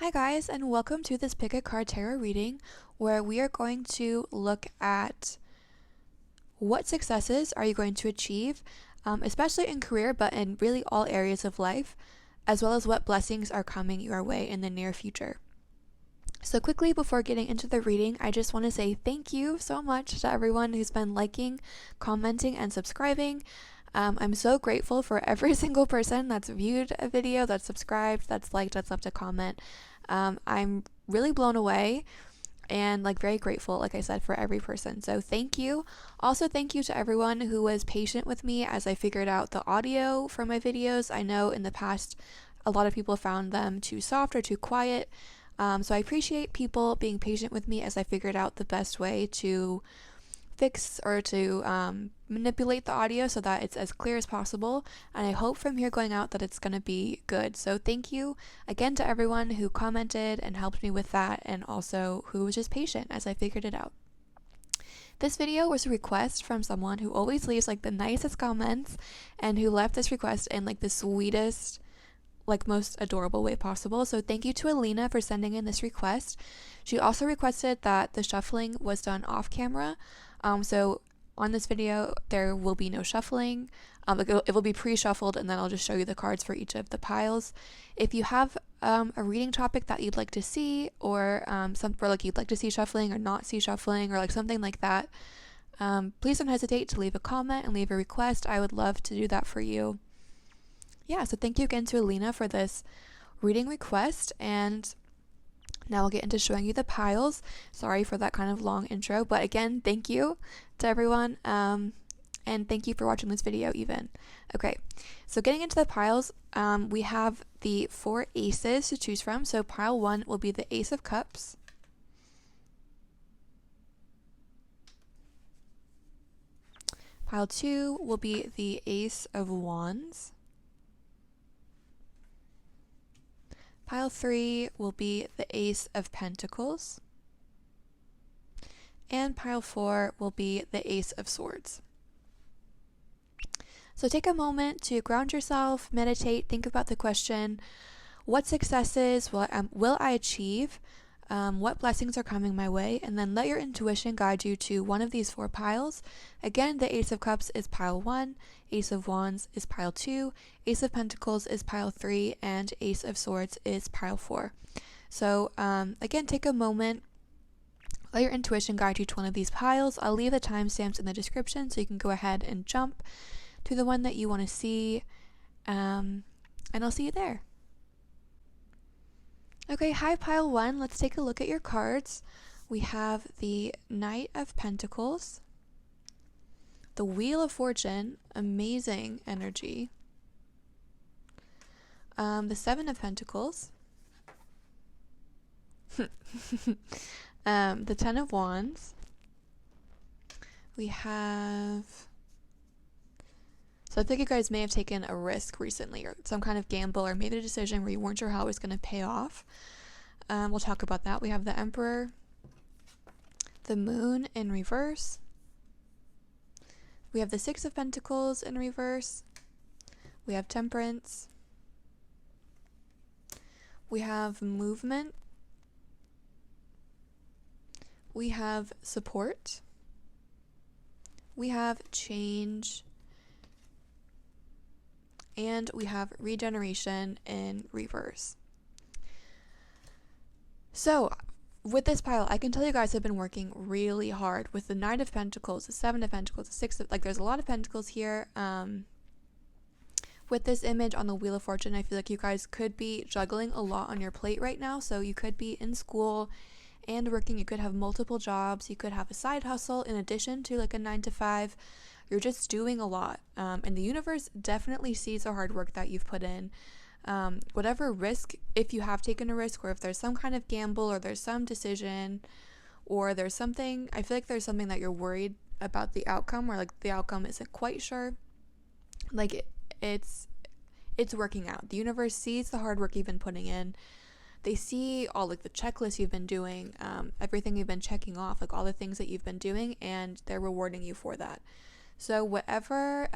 Hi guys, and welcome to this Pick a Card Tarot reading where we are going to look at what successes are you going to achieve, especially in career, but in really all areas of life, as well as what blessings are coming your way in the near future. So quickly before getting into the reading, I just want to say thank you so much to everyone who's been liking, commenting, and subscribing. I'm so grateful for every single person that's viewed a video, that's subscribed, that's liked, that's left a comment. I'm really blown away and very grateful, like I said, for every person. So thank you. Also, thank you to everyone who was patient with me as I figured out the audio for my videos. I know in the past, a lot of people found them too soft or too quiet. So I appreciate people being patient with me as I figured out the best way to fix or to manipulate the audio so that it's as clear as possible, and I hope from here going out that it's going to be good. So thank you again to everyone who commented and helped me with that, and also who was just patient as I figured it out. This video was a request from someone who always leaves the nicest comments and who left this request in the sweetest, most adorable way possible. So thank you to Alina for sending in this request. She also requested that the shuffling was done off camera. So on this video, there will be no shuffling. It will be pre-shuffled, and then I'll just show you the cards for each of the piles. If you have a reading topic that you'd like to see, or you'd like to see shuffling or not see shuffling, or something like that, please don't hesitate to leave a comment and leave a request. I would love to do that for you. Yeah, so thank you again to Alina for this reading request, and now we'll get into showing you the piles. Sorry for that kind of long intro, but again, thank you to everyone, and thank you for watching this video even. Okay, so getting into the piles, we have the 4 aces to choose from. So pile 1 will be the Ace of Cups. Pile 2 will be the Ace of Wands. Pile 3 will be the Ace of Pentacles. And pile 4 will be the Ace of Swords. So take a moment to ground yourself, meditate, think about the question, what successes will I achieve? What blessings are coming my way? And then let your intuition guide you to one of these 4 piles. Again, the Ace of Cups is pile 1, Ace of Wands is pile 2, Ace of Pentacles is pile 3, and Ace of Swords is pile 4. So again, take a moment, let your intuition guide you to one of these piles. I'll leave the timestamps in the description so you can go ahead and jump to the one that you want to see, and I'll see you there. Okay, hi pile 1, let's take a look at your cards. We have the Knight of Pentacles, the Wheel of Fortune, amazing energy, the 7 of Pentacles, the 10 of Wands, we have, so I think you guys may have taken a risk recently or some kind of gamble or made a decision where you weren't sure how it was going to pay off. We'll talk about that. We have the Emperor, the Moon in reverse. We have the 6 of Pentacles in reverse. We have Temperance. We have Movement. We have Support. We have Change. And we have Regeneration in reverse. So with this pile, I can tell you guys have been working really hard with the 9 of Pentacles, the 7 of Pentacles, the 6 of, there's a lot of Pentacles here. With this image on the Wheel of Fortune, I feel like you guys could be juggling a lot on your plate right now. So you could be in school and working, you could have multiple jobs, you could have a side hustle in addition to a 9 to 5. You're just doing a lot, and the universe definitely sees the hard work that you've put in. Whatever risk, if you have taken a risk, or if there's some kind of gamble, or there's some decision, or there's something, I feel like there's something that you're worried about the outcome, or the outcome isn't quite sure, it's working out. The universe sees the hard work you've been putting in. They see all the checklists you've been doing, everything you've been checking off, all the things that you've been doing, and they're rewarding you for that. So whatever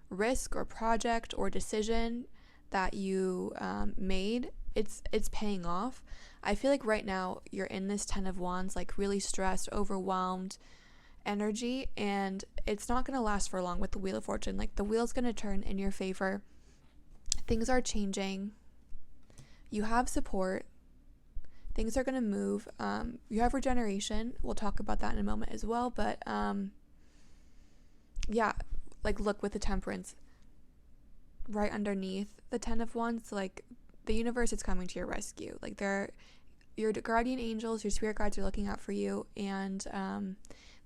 risk or project or decision that you made it's paying off. I feel like right now you're in this 10 of Wands, like really stressed, overwhelmed energy, and it's not going to last for long with the Wheel of Fortune. Like the wheel's going to turn in your favor. Things are changing. You have support. Things are going to move. You have regeneration. We'll talk about that in a moment as well. But yeah, like look with the Temperance right underneath the 10 of Wands, like the universe is coming to your rescue. Like your guardian angels, your spirit guides are looking out for you. And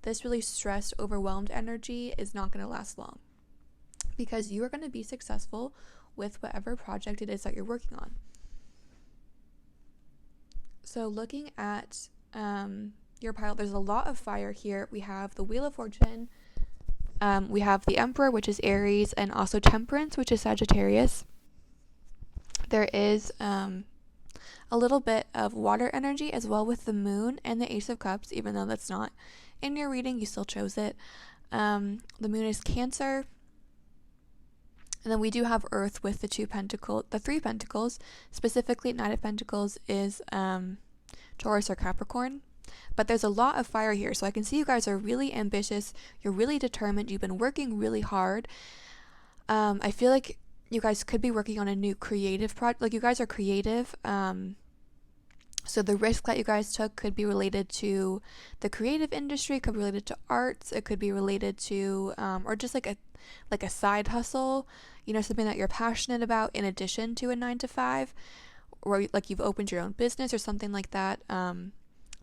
this really stressed, overwhelmed energy is not going to last long, because you are going to be successful with whatever project it is that you're working on. So looking at your pile, there's a lot of fire here. We have the Wheel of Fortune. We have the Emperor, which is Aries, and also Temperance, which is Sagittarius. There is a little bit of water energy as well with the Moon and the Ace of Cups, even though that's not in your reading, you still chose it. The Moon is Cancer. And then we do have Earth with the three Pentacles. Specifically, Knight of Pentacles is Taurus or Capricorn. But there's a lot of fire here. So I can see you guys are really ambitious. You're really determined. You've been working really hard. I feel like you guys could be working on a new creative project. Like you guys are creative. So the risk that you guys took could be related to the creative industry, could be related to arts. It could be related to, or just like a side hustle, something that you're passionate about in addition to a 9-to-5, or like you've opened your own business or something like that.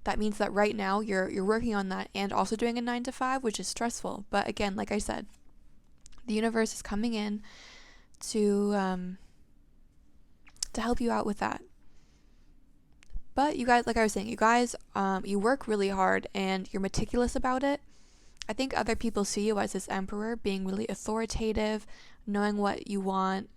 That means that right now you're working on that and also doing a 9-to-5, which is stressful. But again, like I said, the universe is coming in to help you out with that. But you guys, like I was saying, you work really hard and you're meticulous about it. I think other people see you as this Emperor, being really authoritative, knowing what you want,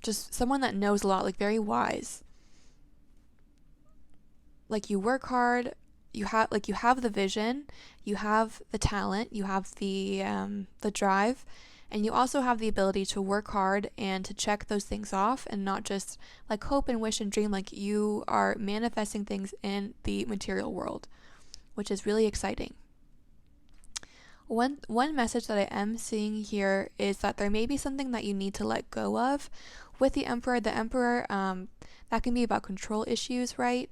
just someone that knows a lot, like very wise. Like you work hard, you have the vision, you have the talent, you have the drive, and you also have the ability to work hard and to check those things off and not just like hope and wish and dream. Like you are manifesting things in the material world, which is really exciting. One message that I am seeing here is that there may be something that you need to let go of with the Emperor. The Emperor, that can be about control issues, right?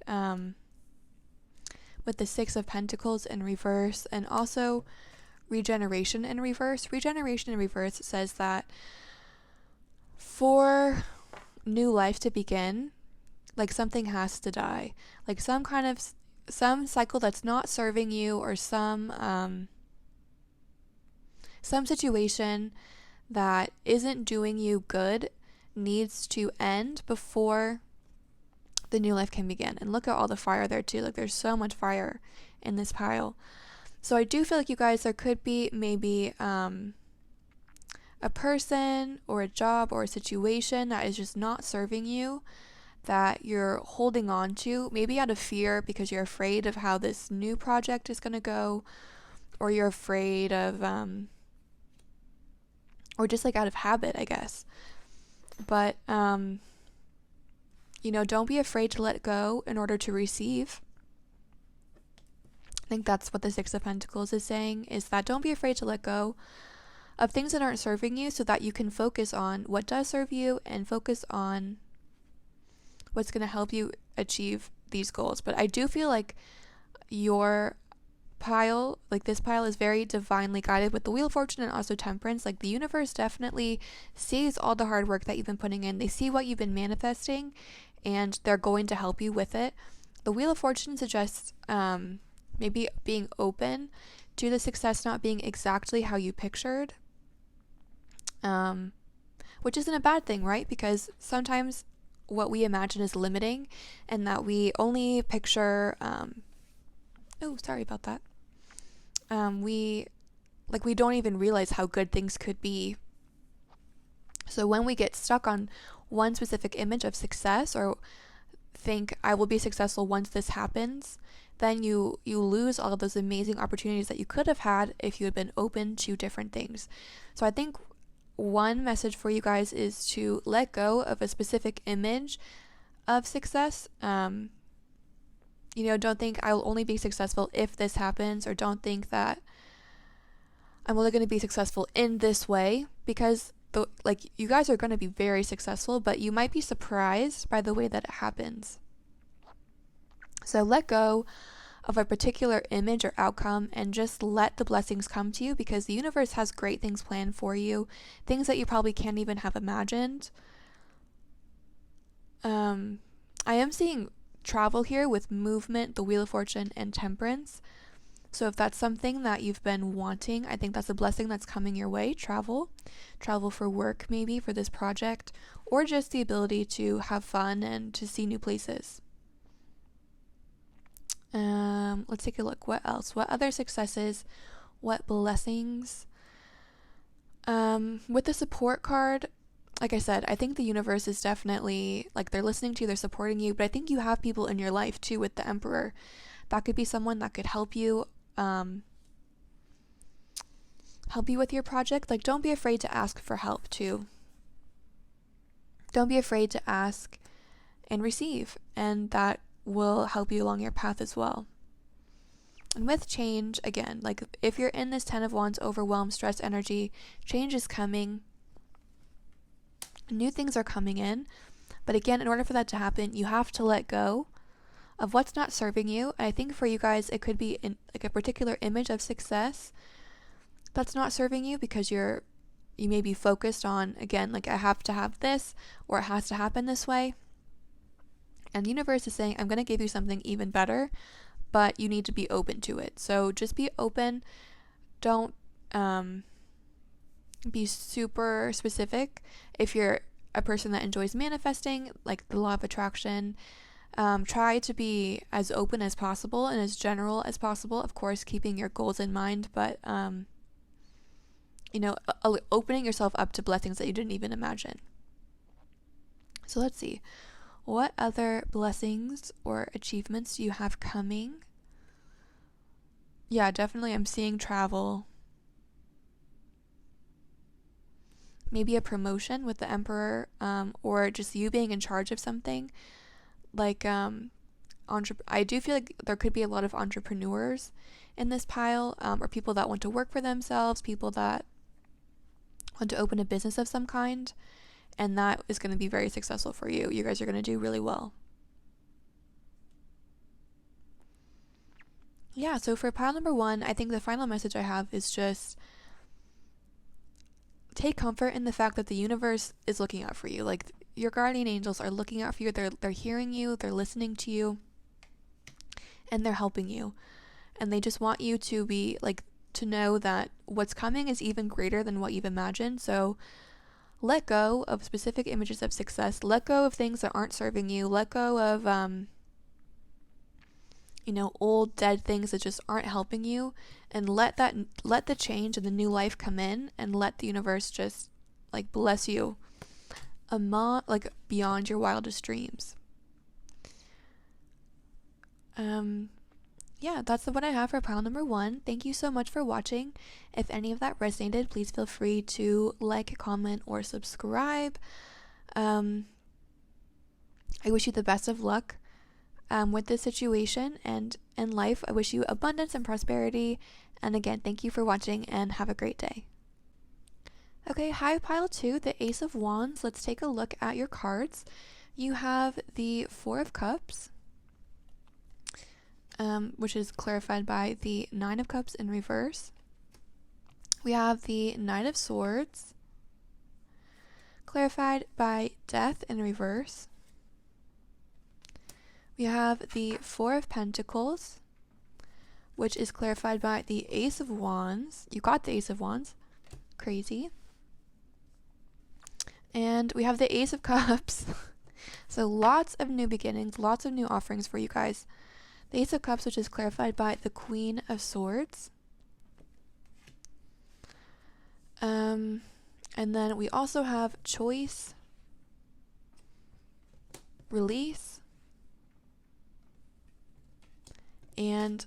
With the Six of Pentacles in reverse, and also regeneration in reverse. Regeneration in reverse says that for new life to begin, like something has to die. Like some cycle that's not serving you, or some situation that isn't doing you good needs to end before the new life can begin. And look at all the fire there too. Like there's so much fire in this pile. So I do feel like you guys, there could be maybe a person or a job or a situation that is just not serving you, that you're holding on to, maybe out of fear because you're afraid of how this new project is going to go, or you're afraid of or just like out of habit, I guess. But don't be afraid to let go in order to receive. I think that's what the Six of Pentacles is saying, is that don't be afraid to let go of things that aren't serving you, so that you can focus on what does serve you and focus on what's going to help you achieve these goals. But I do feel like your pile, like this pile, is very divinely guided with the Wheel of Fortune and also Temperance. Like the universe definitely sees all the hard work that you've been putting in. They see what you've been manifesting, and they're going to help you with it. The Wheel of Fortune suggests maybe being open to the success not being exactly how you pictured, which isn't a bad thing, right? Because sometimes what we imagine is limiting, and that we only picture sorry about that. We don't even realize how good things could be. So when we get stuck on one specific image of success, or think I will be successful once this happens, then you lose all of those amazing opportunities that you could have had if you had been open to different things. So I think one message for you guys is to let go of a specific image of success. Don't think I'll only be successful if this happens, or don't think that I'm only going to be successful in this way, because you guys are going to be very successful, but you might be surprised by the way that it happens. So let go of a particular image or outcome and just let the blessings come to you, because the universe has great things planned for you, things that you probably can't even have imagined. I am seeing travel here with movement, the Wheel of Fortune, and Temperance. So if that's something that you've been wanting, I think that's a blessing that's coming your way. Travel for work, maybe for this project, or just the ability to have fun and to see new places. Let's take a look. What else? What other successes? What blessings? With the support card, like I said, I think the universe is definitely, they're listening to you, they're supporting you, but I think you have people in your life too with the Emperor. That could be someone that could help you with your project. Don't be afraid to ask for help too. Don't be afraid to ask and receive, and that will help you along your path as well. And with change, again, if you're in this 10 of Wands overwhelmed, stress energy, change is coming. New things are coming in. But again, in order for that to happen, you have to let go of what's not serving you. And I think for you guys, it could be a particular image of success that's not serving you, because you may be focused on, again, I have to have this, or it has to happen this way. And the universe is saying, I'm going to give you something even better, but you need to be open to it. So just be open. Don't be super specific. If you're a person that enjoys manifesting, like the law of attraction, try to be as open as possible and as general as possible, of course, keeping your goals in mind, but opening yourself up to blessings that you didn't even imagine. So let's see. What other blessings or achievements do you have coming? Yeah, definitely I'm seeing travel. Maybe a promotion with the Emperor, or just you being in charge of something. I do feel like there could be a lot of entrepreneurs in this pile, or people that want to work for themselves, people that want to open a business of some kind. And that is going to be very successful for you. You guys are going to do really well. Yeah, so for pile number 1, I think the final message I have is just take comfort in the fact that the universe is looking out for you. Your guardian angels are looking out for you. They're hearing you. They're listening to you. And they're helping you. And they just want you to be, to know that what's coming is even greater than what you've imagined. So let go of specific images of success. Let go of things that aren't serving you. Let go of, old dead things that just aren't helping you, and let the change and the new life come in, and let the universe just bless you, beyond your wildest dreams. Yeah, that's what I have for pile number 1. Thank you so much for watching. If any of that resonated, please feel free to comment, or subscribe. I wish you the best of luck with this situation and in life. I wish you abundance and prosperity. And again, thank you for watching, and have a great day. Okay, hi pile 2, the Ace of Wands. Let's take a look at your cards. You have the 4 of Cups, which is clarified by the 9 of Cups in reverse. We have the Knight of Swords, clarified by Death in reverse. We have the 4 of Pentacles, which is clarified by the Ace of Wands. You got the Ace of Wands. Crazy. And we have the Ace of Cups. So lots of new beginnings, lots of new offerings for you guys. The Ace of Cups, which is clarified by the Queen of Swords. And then we also have Choice, Release, and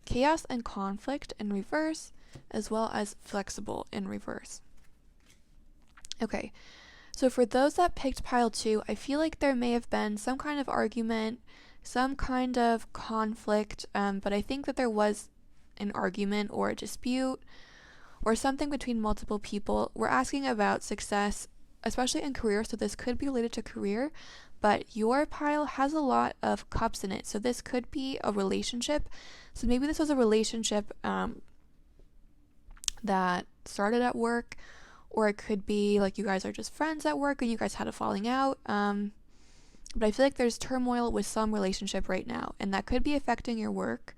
Chaos and Conflict in reverse, as well as Flexible in reverse. Okay, so for those that picked pile 2, I feel like there may have been some kind of argument, some kind of conflict, but I think that there was an argument or a dispute or something between multiple people. We're asking about success, especially in career, so this could be related to career, but your pile has a lot of cups in it, so this could be a relationship. So maybe this was a relationship that started at work, or it could be like you guys are just friends at work and you guys had a falling out. But I feel like there's turmoil with some relationship right now, and that could be affecting your work.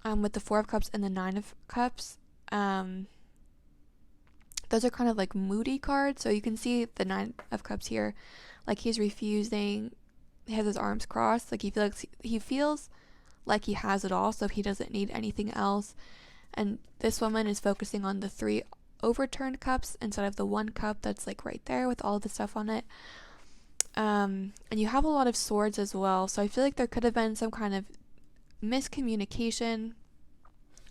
With the 4 of Cups and the 9 of Cups, those are kind of like moody cards. So you can see the 9 of Cups here, like he's refusing. He has his arms crossed, like he feels like he has it all, so he doesn't need anything else. And this woman is focusing on the 3 overturned cups instead of the 1 cup that's like right there with all the stuff on it. And you have a lot of swords as well, so I feel like there could have been some kind of miscommunication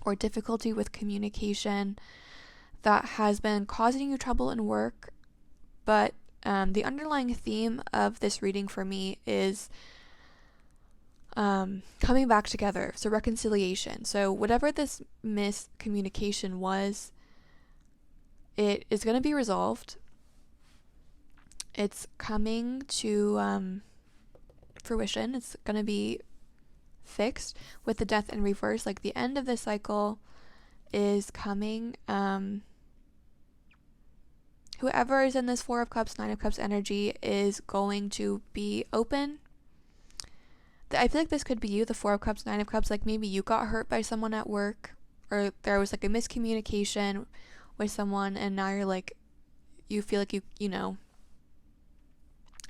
or difficulty with communication that has been causing you trouble in work. But the underlying theme of this reading for me is coming back together, so reconciliation. So whatever this miscommunication was, it is going to be resolved. It's coming to fruition. It's going to be fixed with the Death in reverse. Like the end of this cycle is coming. Whoever is in this 4 of Cups, 9 of Cups energy is going to be open. I feel like this could be you, the 4 of Cups, 9 of Cups. Like maybe you got hurt by someone at work, or there was like a miscommunication with someone, and now you're like, you feel like you know,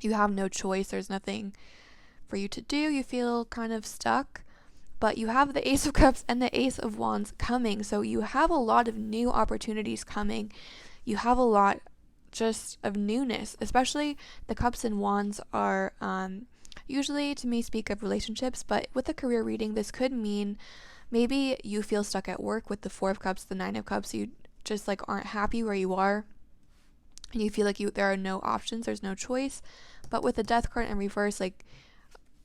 you have no choice. There's nothing for you to do. You feel kind of stuck, but you have the Ace of Cups and the Ace of Wands coming. So you have a lot of new opportunities coming. You have a lot just of newness, especially the Cups and Wands are usually, to me, speak of relationships, but with a career reading, this could mean maybe you feel stuck at work with the 4 of Cups, the 9 of Cups. You just like aren't happy where you are, and you feel like there are no options, there's no choice. But with the Death card in reverse, like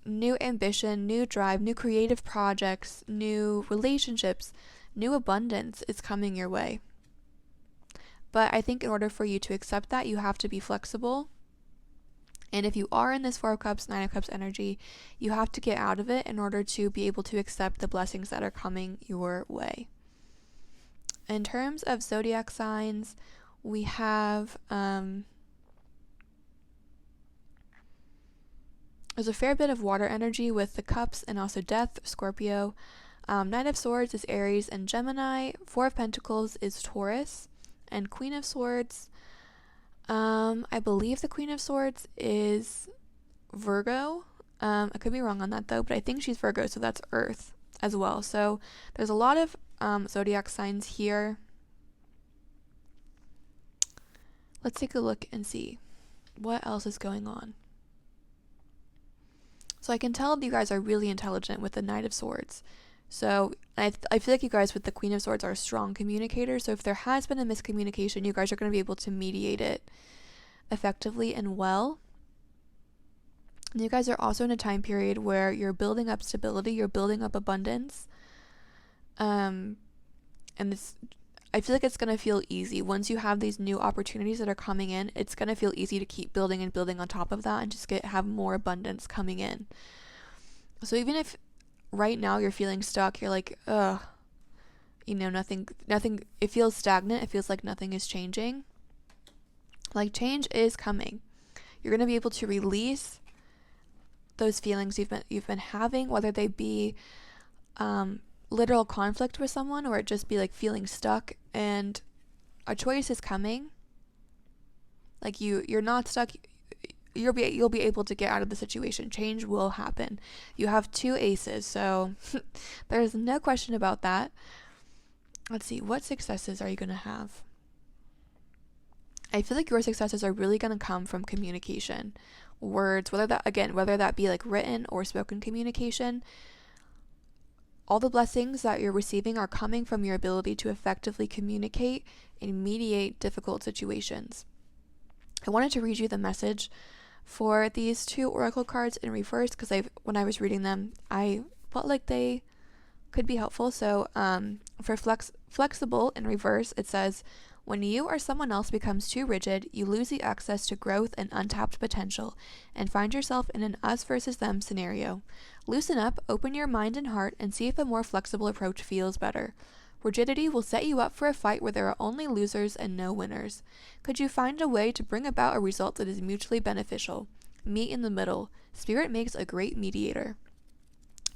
new ambition, new drive, new creative projects, new relationships, new abundance is coming your way. But I think in order for you to accept that, you have to be flexible. And if you are in this 4 of Cups, 9 of Cups energy, you have to get out of it in order to be able to accept the blessings that are coming your way. In terms of zodiac signs, we have there's a fair bit of water energy with the Cups and also Death, Scorpio. 9 of Swords is Aries and Gemini. 4 of Pentacles is Taurus. And Queen of Swords, I believe the Queen of Swords is Virgo. I could be wrong on that though, but I think she's Virgo, so that's Earth as well. So there's a lot of zodiac signs here. Let's take a look and see what else is going on. So I can tell you guys are really intelligent with the Knight of Swords. So I feel like you guys with the Queen of Swords are strong communicators. So if there has been a miscommunication, you guys are going to be able to mediate it effectively and well. And you guys are also in a time period where you're building up stability, you're building up abundance. And I feel like it's going to feel easy. Once you have these new opportunities that are coming in, it's going to feel easy to keep building and building on top of that and just have more abundance coming in. So even if right now you're feeling stuck, you're like, nothing, it feels stagnant. It feels like nothing is changing. Like change is coming. You're going to be able to release those feelings you've been having, whether they be literal conflict with someone or it just be like feeling stuck, and a choice is coming. Like you're not stuck. You'll be able to get out of the situation. Change will happen. You have 2 aces, so there's no question about that. Let's see, what successes are you going to have? I feel like your successes are really going to come from communication. Words, whether that be like written or spoken communication. All the blessings that you're receiving are coming from your ability to effectively communicate and mediate difficult situations. I wanted to read you the message for these two oracle cards in reverse because when I was reading them, I felt like they could be helpful. So for flexible in reverse, it says, when you or someone else becomes too rigid, you lose the access to growth and untapped potential and find yourself in an us versus them scenario. Loosen up, open your mind and heart, and see if a more flexible approach feels better. Rigidity will set you up for a fight where there are only losers and no winners. Could you find a way to bring about a result that is mutually beneficial? Meet in the middle. Spirit makes a great mediator.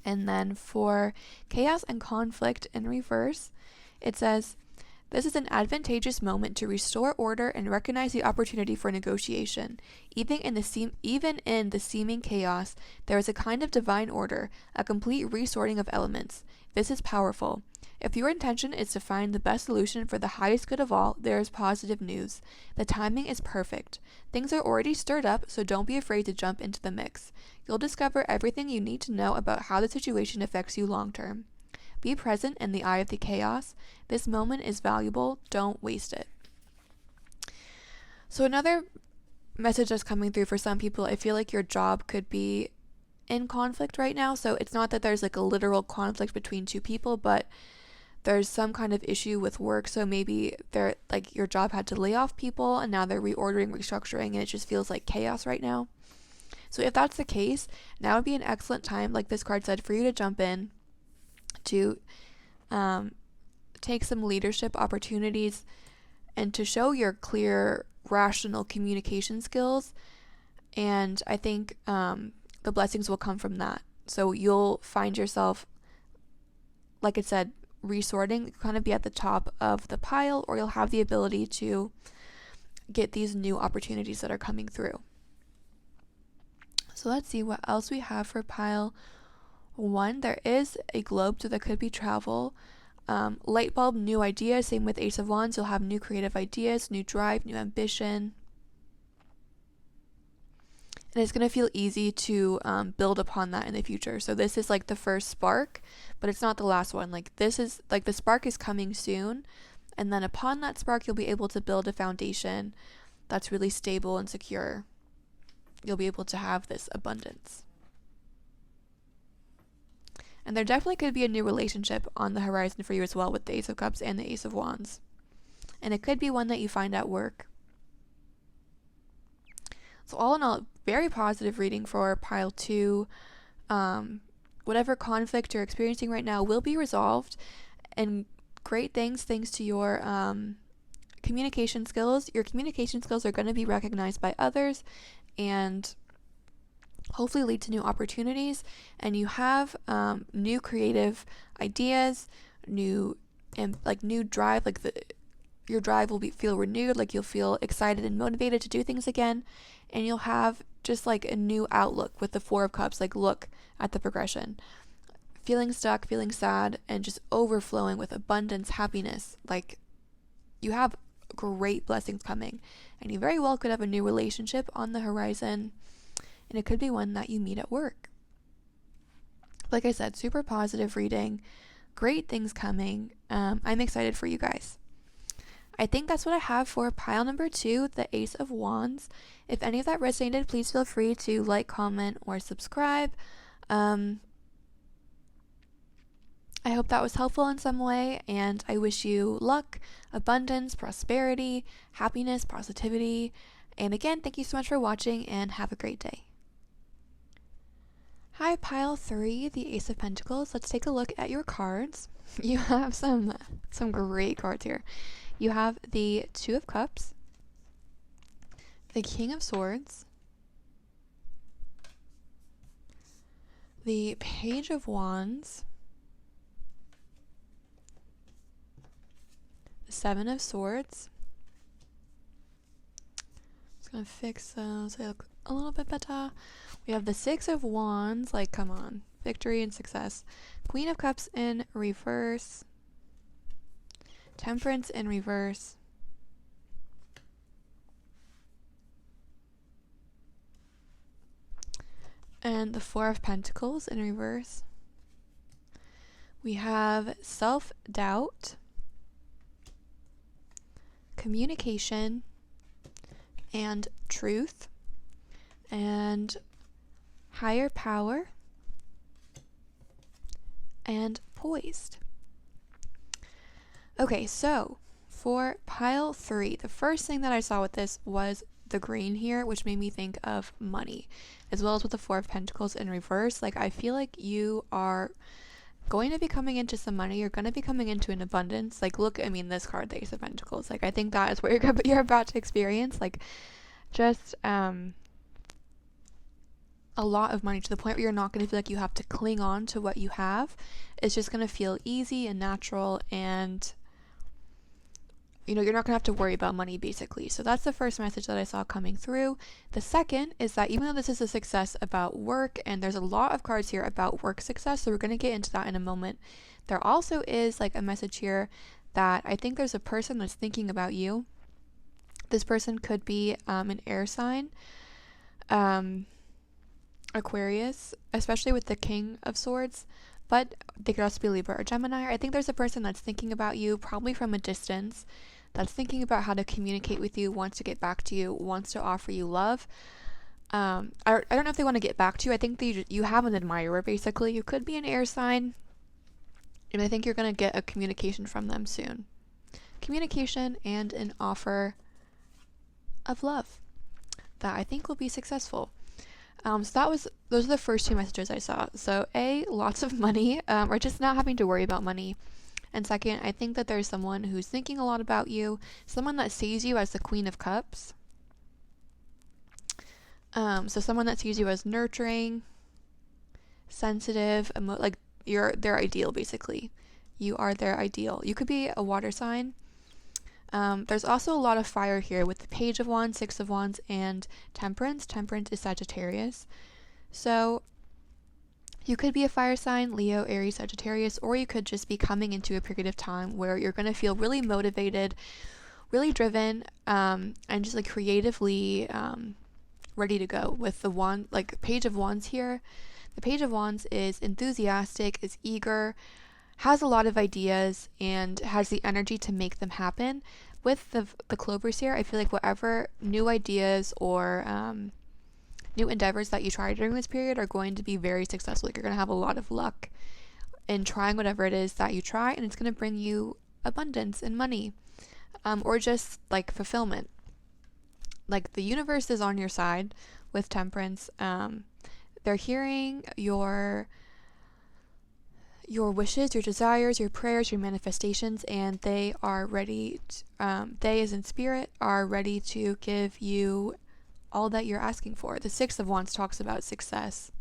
And then for chaos and conflict in reverse, it says, this is an advantageous moment to restore order and recognize the opportunity for negotiation. Even in the seeming chaos, there is a kind of divine order, a complete resorting of elements. This is powerful. If your intention is to find the best solution for the highest good of all, there is positive news. The timing is perfect. Things are already stirred up, so don't be afraid to jump into the mix. You'll discover everything you need to know about how the situation affects you long term. Be present in the eye of the chaos. This moment is valuable. Don't waste it. So another message that's coming through for some people, I feel like your job could be in conflict right now. So it's not that there's like a literal conflict between two people, but there's some kind of issue with work. So maybe they're like your job had to lay off people and now they're reordering, restructuring, and it just feels like chaos right now. So if that's the case, now would be an excellent time, like this card said, for you to jump in, to take some leadership opportunities and to show your clear, rational communication skills. And I think the blessings will come from that. So you'll find yourself, like I said, resorting, kind of be at the top of the pile, or you'll have the ability to get these new opportunities that are coming through. So let's see what else we have for pile 1. There is a globe, so there could be travel. Light bulb, new ideas. Same with Ace of Wands. You'll have new creative ideas, new drive, new ambition. And it's going to feel easy to build upon that in the future. So this is like the first spark, but it's not the last one. Like this is like the spark is coming soon. And then upon that spark, you'll be able to build a foundation that's really stable and secure. You'll be able to have this abundance. And there definitely could be a new relationship on the horizon for you as well with the Ace of Cups and the Ace of Wands. And it could be one that you find at work. So all in all, very positive reading for pile 2. Whatever conflict you're experiencing right now will be resolved. And great things thanks to your communication skills. Your communication skills are going to be recognized by others and hopefully lead to new opportunities, and you have new creative ideas, new drive. Like your drive will feel renewed. Like you'll feel excited and motivated to do things again, and you'll have just like a new outlook with the 4 of Cups. Like look at the progression, feeling stuck, feeling sad, and just overflowing with abundance, happiness. Like you have great blessings coming, and you very well could have a new relationship on the horizon. And it could be one that you meet at work. Like I said, super positive reading. Great things coming. I'm excited for you guys. I think that's what I have for pile number 2, the Ace of Wands. If any of that resonated, please feel free to like, comment, or subscribe. I hope that was helpful in some way, and I wish you luck, abundance, prosperity, happiness, positivity. And again, thank you so much for watching, and have a great day. Hi, pile 3, the Ace of Pentacles. Let's take a look at your cards. You have some great cards here. You have the 2 of Cups, the King of Swords, the Page of Wands, the 7 of Swords. Just gonna fix those so they look a little bit better. We have the 6 of Wands, like come on, victory and success. Queen of Cups in reverse, Temperance in reverse, and the 4 of Pentacles in reverse. We have self-doubt, communication, and truth, and higher power, and poised. Okay, so for pile 3, the first thing that I saw with this was the green here, which made me think of money, as well as with the 4 of Pentacles in reverse. Like, I feel like you are going to be coming into some money. You're going to be coming into an abundance. Like, look, I mean, this card, the Ace of Pentacles. Like, I think that is what you're about to experience. Like, just a lot of money, to the point where you're not going to feel like you have to cling on to what you have. It's just going to feel easy and natural, and you're not going to have to worry about money, basically. So that's the first message that I saw coming through. The second is that even though this is a success about work, and there's a lot of cards here about work success, so we're going to get into that in a moment, there also is like a message here that I think there's a person that's thinking about you. This person could be an air sign, Aquarius, especially with the King of Swords, but they could also be Libra or Gemini. I think there's a person that's thinking about you, probably from a distance, that's thinking about how to communicate with you, wants to get back to you, wants to offer you love. I don't know if they want to get back to you. I think you have an admirer, basically. You could be an air sign, and I think you're going to get a communication from them soon. Communication and an offer of love that I think will be successful. So those are the first 2 messages I saw. So A, lots of money, or just not having to worry about money. And second, I think that there's someone who's thinking a lot about you, someone that sees you as the Queen of Cups. So someone that sees you as nurturing, sensitive, like you're their ideal, basically. You are their ideal. You could be a water sign. There's also a lot of fire here with the Page of Wands, 6 of Wands, and Temperance. Temperance is Sagittarius. So you could be a fire sign, Leo, Aries, Sagittarius, or you could just be coming into a period of time where you're going to feel really motivated, really driven, and just like creatively ready to go. With the wand, like Page of Wands here, the Page of Wands is enthusiastic, is eager, has a lot of ideas, and has the energy to make them happen. With the Clovers here, I feel like whatever new ideas or new endeavors that you try during this period are going to be very successful. Like, you're going to have a lot of luck in trying whatever it is that you try, and it's going to bring you abundance and money, or just like fulfillment. Like, the universe is on your side with Temperance. They're hearing your wishes, your desires, your prayers, your manifestations, and they are ready they, as in spirit, are ready to give you all that you're asking for. The 6 of Wands talks about success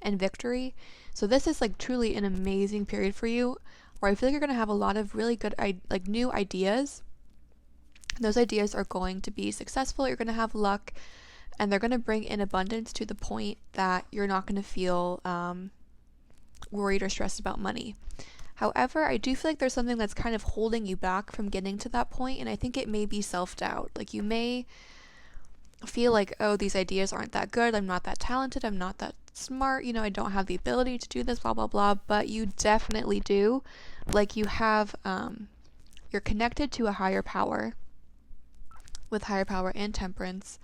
and victory. So this is like truly an amazing period for you, where I feel like you're going to have a lot of really good new ideas. Those ideas are going to be successful. You're going to have luck, and they're going to bring in abundance to the point that you're not going to feel worried or stressed about money. However, I do feel like there's something that's kind of holding you back from getting to that point, and I think it may be self-doubt. Like, you may feel like, oh, these ideas aren't that good, I'm not that talented, I'm not that smart, I don't have the ability to do this, blah blah blah, but you definitely do. Like, you have you're connected to a higher power, with higher power and Temperance.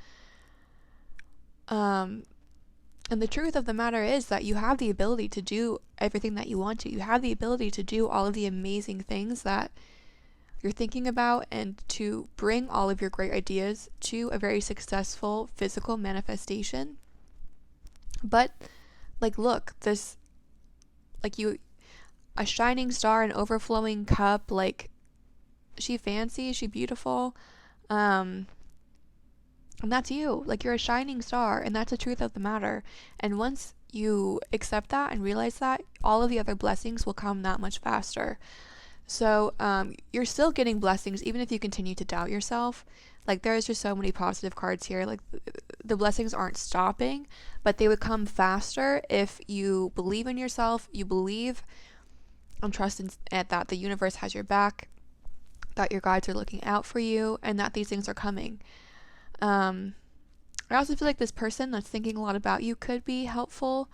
And the truth of the matter is that you have the ability to do everything that you want to. You have the ability to do all of the amazing things that you're thinking about, and to bring all of your great ideas to a very successful physical manifestation. But, like, look, this, like, a shining star, an overflowing cup, like, she fancy, she beautiful, and that's you. Like, you're a shining star, and that's the truth of the matter. And once you accept that and realize that, all of the other blessings will come that much faster. So you're still getting blessings even if you continue to doubt yourself. Like, there's just so many positive cards here. Like, the blessings aren't stopping, but they would come faster if you believe in yourself, you believe and trust that the universe has your back, that your guides are looking out for you, and that these things are coming. I also feel like this person that's thinking a lot about you could be helpful.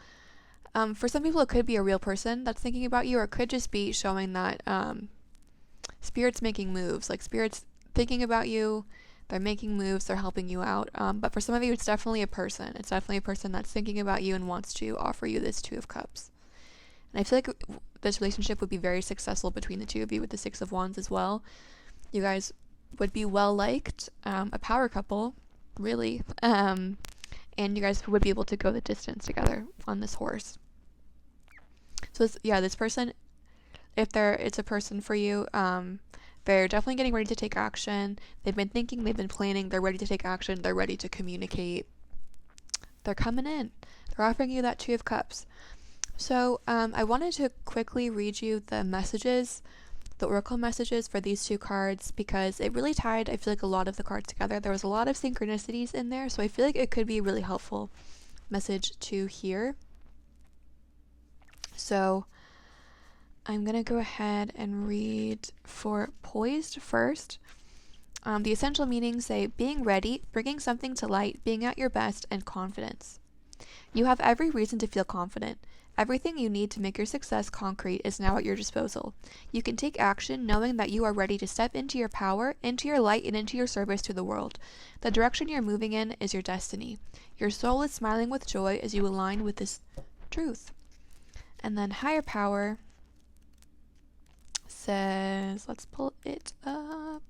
For some people, it could be a real person that's thinking about you, or it could just be showing that Spirit's making moves. Like, Spirit's thinking about you. they're making moves, they're helping you out. But for some of you, it's definitely a person. It's definitely a person that's thinking about you and wants to offer you this Two of Cups. And I feel like this relationship would be very successful between the two of you with the Six of Wands as well. You guys would be well liked, a power couple, really. And you guys would be able to go the distance together on this horse. So this person, if it's a person for you, they're definitely getting ready to take action. They've been thinking, they've been planning, they're ready to take action, they're ready to communicate. They're coming in. They're offering you that Two of Cups. So I wanted to quickly read you the messages, the oracle messages for these two cards, because it really tied, I feel like, a lot of the cards together. There was a lot of synchronicities in there, so I feel like it could be a really helpful message to hear. So I'm going to go ahead and read for Poised first. The essential meanings say being ready, bringing something to light, being at your best, and confidence. You have every reason to feel confident. Everything you need to make your success concrete is now at your disposal. You can take action knowing that you are ready to step into your power, into your light, and into your service to the world. The direction you're moving in is your destiny. Your soul is smiling with joy as you align with this truth. And then Higher Power says, let's pull it up.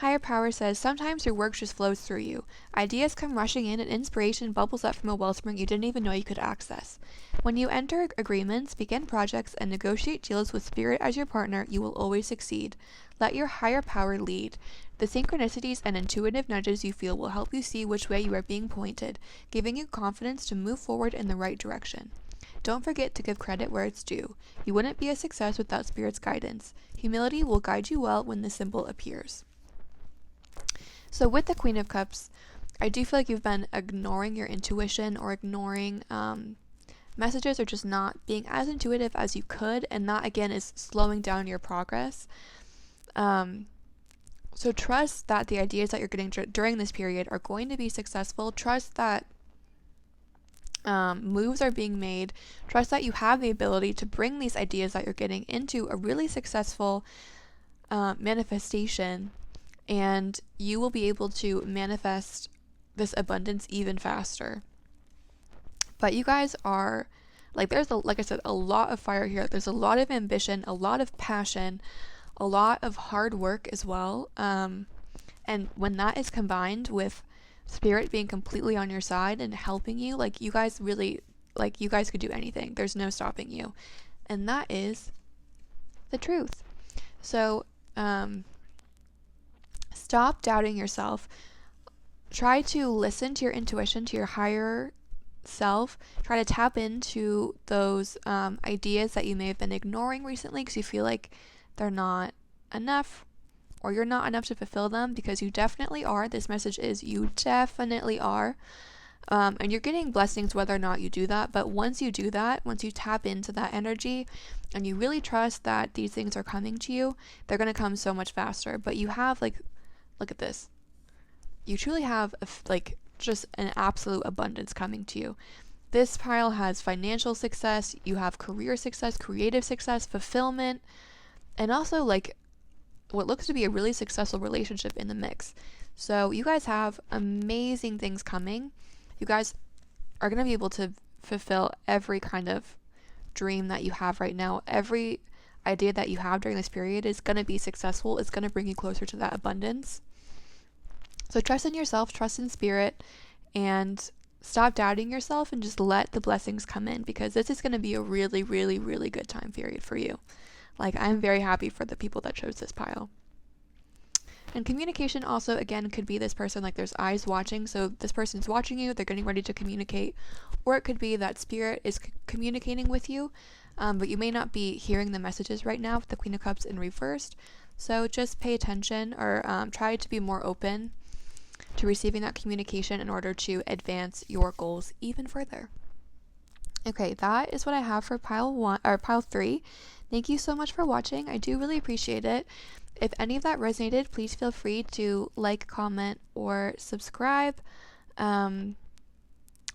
Higher Power says, sometimes your work just flows through you. Ideas come rushing in and inspiration bubbles up from a wellspring you didn't even know you could access. When you enter agreements, begin projects, and negotiate deals with spirit as your partner, you will always succeed. Let your higher power lead. The synchronicities and intuitive nudges you feel will help you see which way you are being pointed, giving you confidence to move forward in the right direction. Don't forget to give credit where it's due. You wouldn't be a success without Spirit's guidance. Humility will guide you well when the symbol appears. So with the Queen of Cups, I do feel like you've been ignoring your intuition or ignoring messages, or just not being as intuitive as you could, and that again is slowing down your progress. So trust that the ideas that you're getting during this period are going to be successful. Trust that moves are being made. Trust that you have the ability to bring these ideas that you're getting into a really successful manifestation, and you will be able to manifest this abundance even faster. But you guys are, like I said, a lot of fire here. There's a lot of ambition, a lot of passion, a lot of hard work as well. And when that is combined with Spirit being completely on your side and helping you, like, you guys really, like, you guys could do anything. There's no stopping you. And that is the truth. So, stop doubting yourself. Try to listen to your intuition, to your higher self. Try to tap into those ideas that you may have been ignoring recently because you feel like they're not enough, or you're not enough to fulfill them, because you definitely are. This message is you definitely are. And you're getting blessings whether or not you do that. But once you do that, once you tap into that energy and you really trust that these things are coming to you, they're going to come so much faster. But you have, like, look at this. You truly have just an absolute abundance coming to you. This pile has financial success, you have career success, creative success, fulfillment, and also like what looks to be a really successful relationship in the mix. So you guys have amazing things coming. You guys are going to be able to fulfill every kind of dream that you have right now. Every idea that you have during this period is going to be successful. It's going to bring you closer to that abundance. So trust in yourself, trust in Spirit, and stop doubting yourself and just let the blessings come in, because this is going to be a really, really, really good time period for you. Like, I'm very happy for the people that chose this pile. And communication also, again, could be this person, like there's eyes watching. So this person's watching you, they're getting ready to communicate. Or it could be that Spirit is communicating with you, but you may not be hearing the messages right now with the Queen of Cups in reversed. So just pay attention, or try to be more open to receiving that communication in order to advance your goals even further. Okay, that is what I have for pile 3. Thank you so much for watching. I do really appreciate it. If any of that resonated, please feel free to like, comment, or subscribe. Again,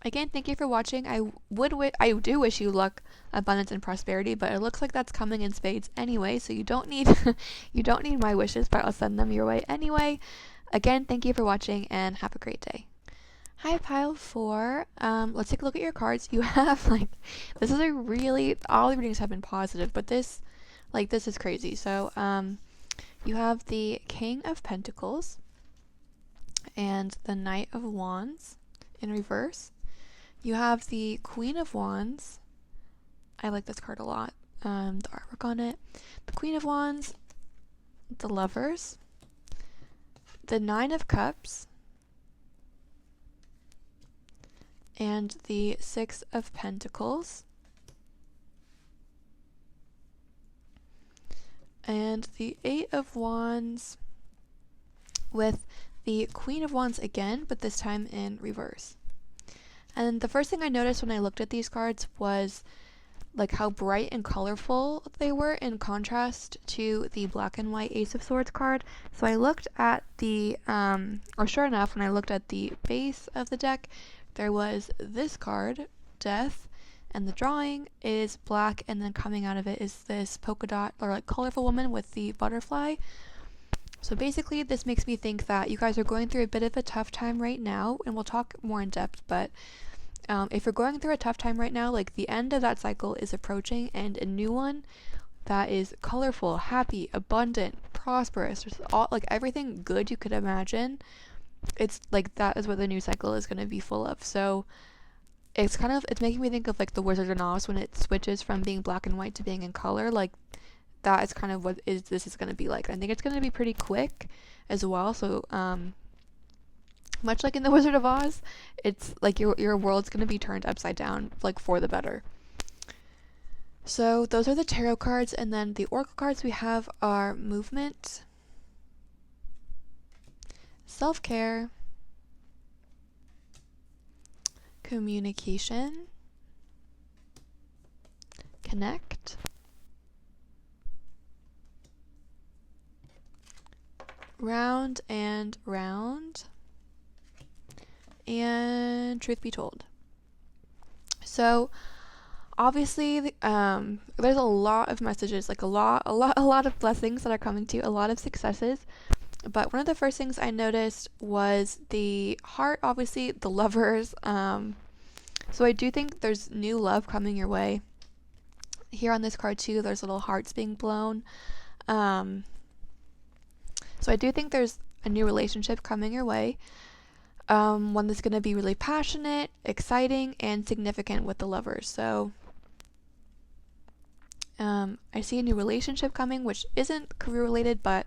thank you for watching. I do wish you luck, abundance, and prosperity, but it looks like that's coming in spades anyway, so you don't need you don't need my wishes, but I'll send them your way anyway. Again, thank you for watching and have a great day. Hi, pile 4. Let's take a look at your cards. You have this is a really, all the readings have been positive, but this is crazy. So you have the King of Pentacles and the Knight of Wands in reverse. You have the Queen of Wands. I like this card a lot. The artwork on it. The Queen of Wands, the Lovers, the Nine of Cups, and the Six of Pentacles, and the Eight of Wands with the Queen of Wands again, but this time in reverse. And the first thing I noticed when I looked at these cards was how bright and colorful they were in contrast to the black and white Ace of Swords card. So I looked at the, or sure enough, when I looked at the base of the deck, there was this card, Death, and the drawing is black, and then coming out of it is this polka dot, or colorful woman with the butterfly. So basically, this makes me think that you guys are going through a bit of a tough time right now, and we'll talk more in depth, but if you're going through a tough time right now, the end of that cycle is approaching, and a new one that is colorful, happy, abundant, prosperous, just all everything good you could imagine. It's that is what the new cycle is going to be full of. So it's making me think of the Wizard of Oz when it switches from being black and white to being in color. That is kind of what this is going to be like. I think it's going to be pretty quick as well. So much like in the Wizard of Oz, it's your world's going to be turned upside down, for the better. So those are the tarot cards, and then the oracle cards we have are movement, self-care, communication, connect, round and round, and truth be told. So obviously there's a lot of messages, a lot of blessings that are coming to you, a lot of successes. But one of the first things I noticed was the heart, obviously the Lovers. So I do think there's new love coming your way. Here on this card too, there's little hearts being blown. So I do think there's a new relationship coming your way. One that's going to be really passionate, exciting, and significant with the Lovers. So I see a new relationship coming, which isn't career related, but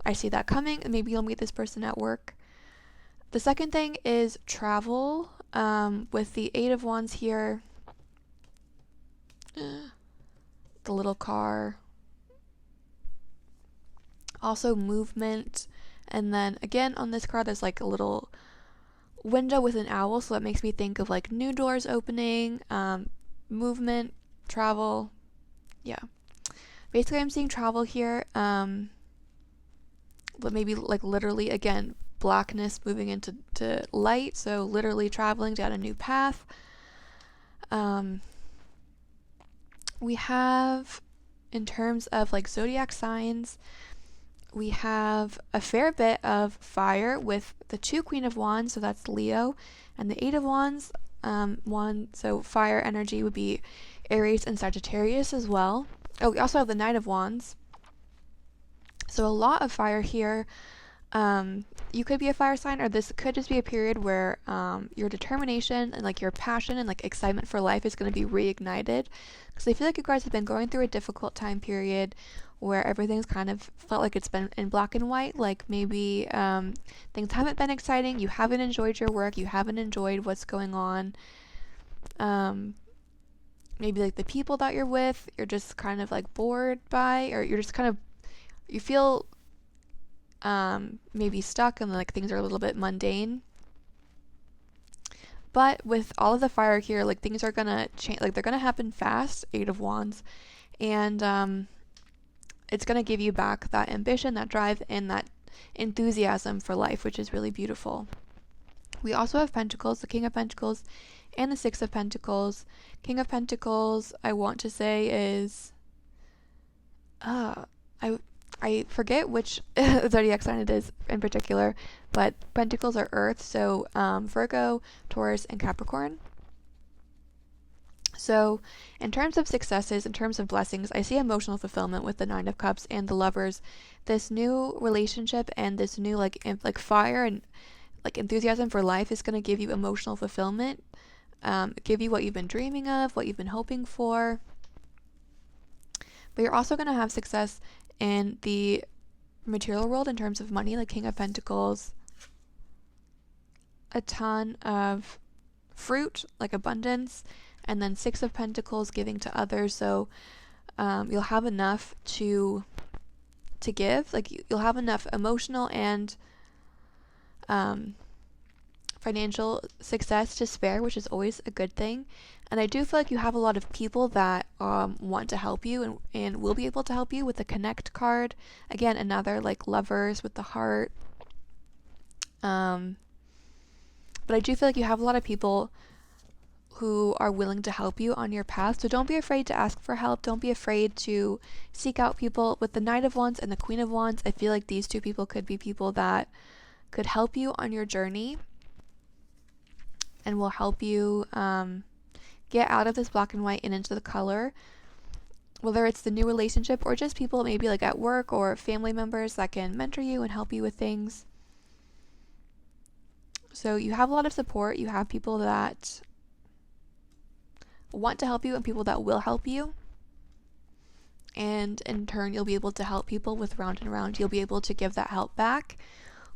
I see that coming, and maybe you'll meet this person at work. The second thing is travel, with the Eight of Wands here, the little car, also movement, and then again on this card there's a little window with an owl, so that makes me think of new doors opening, movement, travel. Yeah, basically I'm seeing travel here, but maybe literally again blackness moving into light, so literally traveling down a new path. We have, in terms of zodiac signs, we have a fair bit of fire with the two Queen of Wands, so that's Leo, and the Eight of Wands, so fire energy would be Aries and Sagittarius as well. Oh, we also have the Knight of Wands, so a lot of fire here. You could be a fire sign, or this could just be a period where your determination and your passion and excitement for life is going to be reignited, because I feel like you guys have been going through a difficult time period where everything's kind of felt like it's been in black and white. Maybe things haven't been exciting, you haven't enjoyed your work, you haven't enjoyed what's going on. Maybe the people that you're with, you're just kind of bored by, or you're just kind of, you feel maybe stuck, and things are a little bit mundane. But with all of the fire here, things are gonna change, they're gonna happen fast. Eight of Wands, and it's gonna give you back that ambition, that drive, and that enthusiasm for life, which is really beautiful. We also have Pentacles, the King of Pentacles and the Six of Pentacles. King of Pentacles, I want to say, is I I forget which zodiac sign it is in particular, but pentacles are earth, so Virgo, Taurus, and Capricorn. So in terms of successes, in terms of blessings, I see emotional fulfillment with the Nine of Cups and the Lovers. This new relationship and this new like fire and like enthusiasm for life is going to give you emotional fulfillment, give you what you've been dreaming of, what you've been hoping for. But you're also going to have success in the material world in terms of money, like King of Pentacles, a ton of fruit, like abundance, and then Six of Pentacles, giving to others. So you'll have enough to give. Like you'll have enough emotional and financial success to spare, which is always a good thing. And I do feel like you have a lot of people that want to help you and will be able to help you with the Connect card. Again, another like Lovers with the heart. But I do feel like you have a lot of people who are willing to help you on your path. So don't be afraid to ask for help. Don't be afraid to seek out people. With the Knight of Wands and the Queen of Wands, I feel like these two people could be people that could help you on your journey and will help you get out of this black and white and into the color. Whether it's the new relationship or just people maybe like at work or family members that can mentor you and help you with things. So you have a lot of support. You have people that want to help you and people that will help you. And in turn, you'll be able to help people with Round and Round. You'll be able to give that help back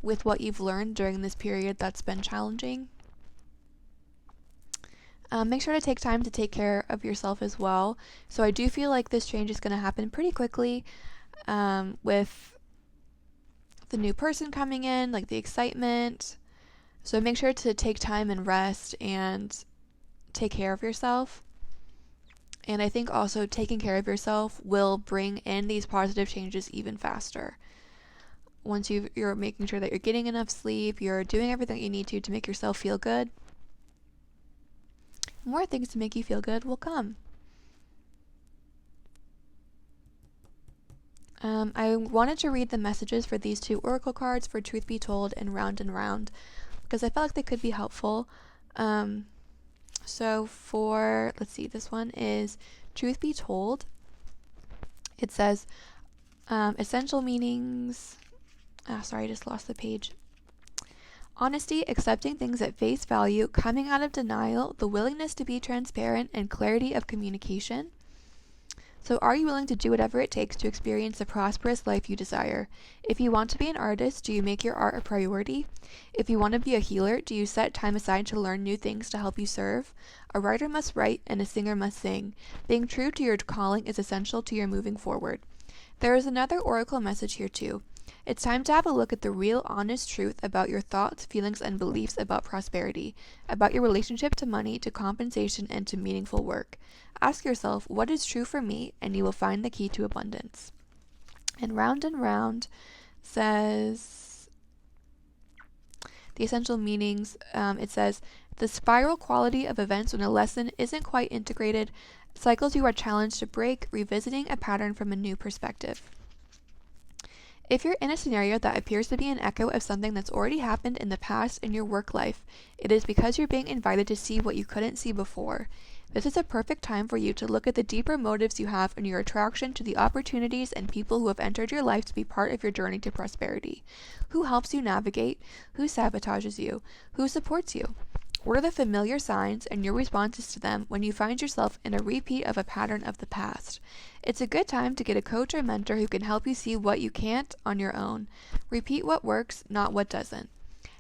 with what you've learned during this period that's been challenging. Make sure to take time to take care of yourself as well. So I do feel like this change is going to happen pretty quickly with the new person coming in, like the excitement. So make sure to take time and rest and take care of yourself. And I think also taking care of yourself will bring in these positive changes even faster. Once you're making sure that you're getting enough sleep, you're doing everything you need to make yourself feel good, more things to make you feel good will come. I wanted to read the messages for these two oracle cards for Truth Be Told and Round, because I felt like they could be helpful. So for, let's see, this one is Truth Be Told. It says, essential meanings. Sorry, I just lost the page. Honesty, accepting things at face value, coming out of denial, the willingness to be transparent, and clarity of communication. So are you willing to do whatever it takes to experience the prosperous life you desire? If you want to be an artist, do you make your art a priority? If you want to be a healer, do you set time aside to learn new things to help you serve? A writer must write and a singer must sing. Being true to your calling is essential to your moving forward. There is another oracle message here too. It's time to have a look at the real, honest truth about your thoughts, feelings, and beliefs about prosperity, about your relationship to money, to compensation, and to meaningful work. Ask yourself, what is true for me, and you will find the key to abundance. And Round says, the essential meanings, it says, the spiral quality of events when a lesson isn't quite integrated, cycles you are challenged to break, revisiting a pattern from a new perspective. If you're in a scenario that appears to be an echo of something that's already happened in the past in your work life, it is because you're being invited to see what you couldn't see before. This is a perfect time for you to look at the deeper motives you have in your attraction to the opportunities and people who have entered your life to be part of your journey to prosperity. Who helps you navigate? Who sabotages you? Who supports you? What are the familiar signs and your responses to them when you find yourself in a repeat of a pattern of the past? It's a good time to get a coach or mentor who can help you see what you can't on your own. Repeat what works, not what doesn't.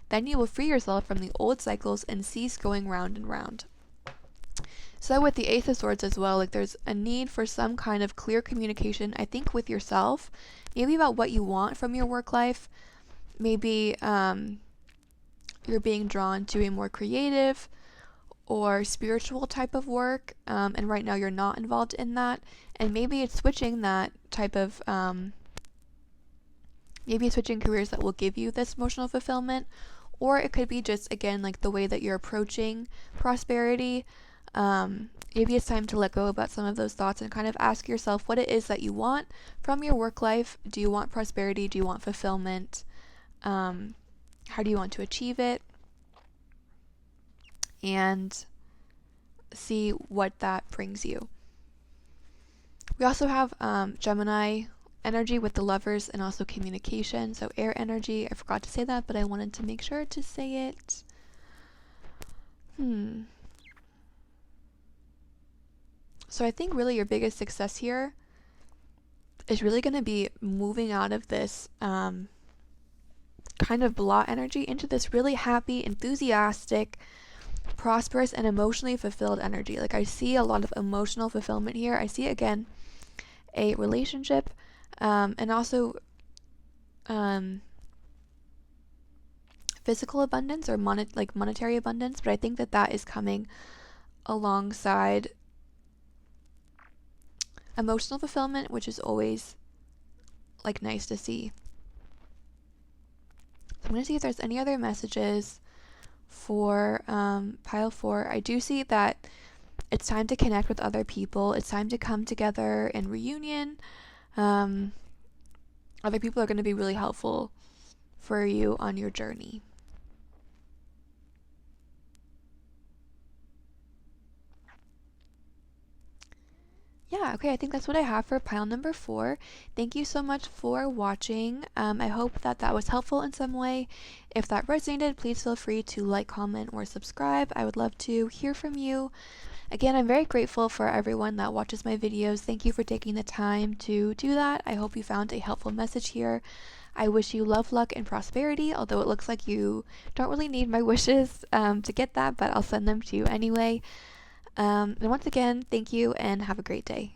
Then you will free yourself from the old cycles and cease going round and round. So with the Ace of Swords as well, like there's a need for some kind of clear communication, I think, with yourself, maybe about what you want from your work life. Maybe you're being drawn to a more creative or spiritual type of work, and right now you're not involved in that, and maybe it's switching that type of maybe switching careers that will give you this emotional fulfillment, or it could be just, again, like the way that you're approaching prosperity, maybe it's time to let go about some of those thoughts and kind of ask yourself what it is that you want from your work life. Do you want prosperity? Do you want fulfillment? How do you want to achieve it? And see what that brings you. We also have Gemini energy with the Lovers and also communication. So air energy. I forgot to say that, but I wanted to make sure to say it. So I think really your biggest success here is really going to be moving out of this kind of blah energy into this really happy, enthusiastic, prosperous, and emotionally fulfilled energy. Like, I see a lot of emotional fulfillment here. I see, again, a relationship, and also physical abundance or monetary abundance, but I think that is coming alongside emotional fulfillment, which is always like nice to see. So I'm going to see if there's any other messages for pile 4. I do see that it's time to connect with other people. It's time to come together in reunion. Other people are going to be really helpful for you on your journey. Yeah, okay, I think that's what I have for pile number 4. Thank you so much for watching. I hope that was helpful in some way. If that resonated, please feel free to like, comment, or subscribe. I would love to hear from you. Again, I'm very grateful for everyone that watches my videos. Thank you for taking the time to do that. I hope you found a helpful message here. I wish you love, luck, and prosperity, although it looks like you don't really need my wishes to get that, but I'll send them to you anyway. And once again, thank you and have a great day.